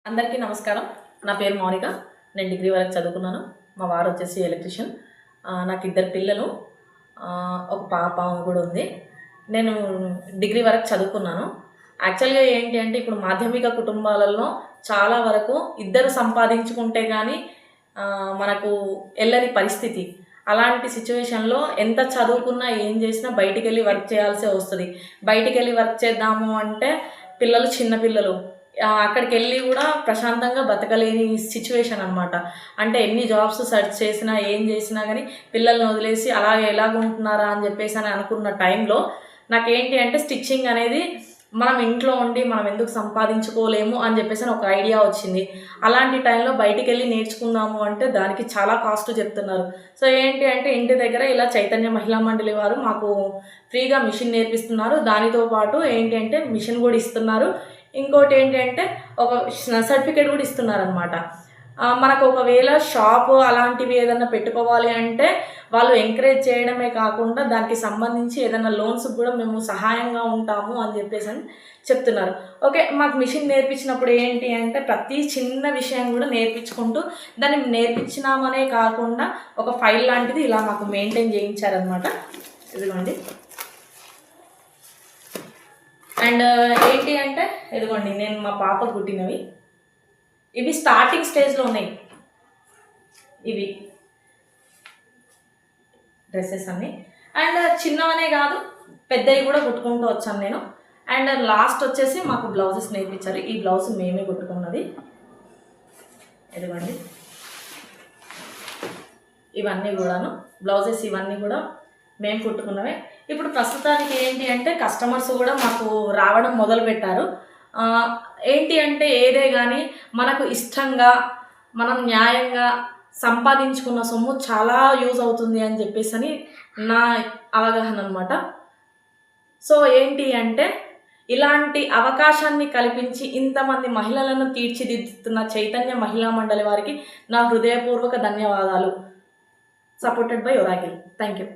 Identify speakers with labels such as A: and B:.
A: అందరికీ నమస్కారం. నా పేరు మౌనిక. నేను డిగ్రీ వరకు చదువుకున్నాను. మా వారు వచ్చేసి ఎలక్ట్రీషియన్. నాకు ఇద్దరు పిల్లలు, ఒక పాప కూడా ఉంది. నేను డిగ్రీ వరకు చదువుకున్నాను. యాక్చువల్గా ఏంటి అంటే ఇప్పుడు మాధ్యమిక కుటుంబాలలో చాలా వరకు ఇద్దరు సంపాదించుకుంటే కానీ మనకు వెళ్ళని పరిస్థితి. అలాంటి సిచ్యువేషన్లో ఎంత చదువుకున్నా ఏం చేసినా బయటికి వెళ్ళి వర్క్ చేయాల్సే వస్తుంది. బయటికి వెళ్ళి వర్క్ చేద్దాము అంటే పిల్లలు చిన్నపిల్లలు, అక్కడికి వెళ్ళి కూడా ప్రశాంతంగా బతకలేని సిచ్యువేషన్ అనమాట. అంటే ఎన్ని జాబ్స్ సెర్చ్ చేసినా ఏం చేసినా కానీ పిల్లల్ని వదిలేసి అలాగే ఎలాగుంటున్నారా అని చెప్పేసి అని అనుకున్న టైంలో నాకేంటి అంటే స్టిచ్చింగ్ అనేది మనం ఇంట్లో ఉండి మనం ఎందుకు సంపాదించుకోలేము అని చెప్పేసి ఒక ఐడియా వచ్చింది. అలాంటి టైంలో బయటికి వెళ్ళి నేర్చుకుందాము అంటే దానికి చాలా కాస్ట్ చెప్తున్నారు. సో ఏంటి అంటే ఇంటి దగ్గర ఇలా చైతన్య మహిళా మండలి వారు మాకు ఫ్రీగా మిషన్ నేర్పిస్తున్నారు. దానితో పాటు ఏంటి అంటే మిషన్ కూడా ఇస్తున్నారు. ఇంకోటి ఏంటంటే ఒక సర్టిఫికేట్ కూడా ఇస్తున్నారనమాట. మనకు ఒకవేళ షాపు అలాంటివి ఏదైనా పెట్టుకోవాలి అంటే వాళ్ళు ఎంకరేజ్ చేయడమే కాకుండా దానికి సంబంధించి ఏదైనా లోన్స్ కూడా మేము సహాయంగా ఉంటాము అని చెప్పేసి అని చెప్తున్నారు. ఓకే, మాకు మిషన్ నేర్పించినప్పుడు ఏంటి అంటే ప్రతి చిన్న విషయం కూడా నేర్పించుకుంటూ దాన్ని నేర్పించినామనే కాకుండా ఒక ఫైల్ లాంటిది ఇలా మాకు మెయింటైన్ చేయించారనమాట. ఇదిగోండి. అండ్ ఏంటి అంటే ఇదిగోండి, నేను మా పాప కుట్టినవి ఇవి స్టార్టింగ్ స్టేజ్లో ఉన్నాయి. ఇవి డ్రెస్సెస్ అన్నీ అండ్ చిన్నవనే కాదు పెద్దవి కూడా కుట్టుకుంటూ వచ్చాను నేను. అండ్ లాస్ట్ వచ్చేసి మాకు బ్లౌజెస్ నేర్పించారు. ఈ బ్లౌజ్ మేమే కుట్టుకున్నది. ఇదిగోండి, ఇవన్నీ కూడాను బ్లౌజెస్, ఇవన్నీ కూడా మేము కుట్టుకున్నవే. ఇప్పుడు ప్రస్తుతానికి ఏంటి అంటే కస్టమర్స్ కూడా మాకు రావడం మొదలుపెట్టారు. ఏంటి అంటే ఏదే కానీ మనకు ఇష్టంగా మనం న్యాయంగా సంపాదించుకున్న సొమ్ము చాలా యూజ్ అవుతుంది అని చెప్పేసి అని నా అవగాహన అనమాట. సో ఏంటి అంటే ఇలాంటి అవకాశాన్ని కల్పించి ఇంతమంది మహిళలను తీర్చిదిద్దుతున్న చైతన్య మహిళా మండలి వారికి నా హృదయపూర్వక ధన్యవాదాలు. Supported by Oracle. Thank you.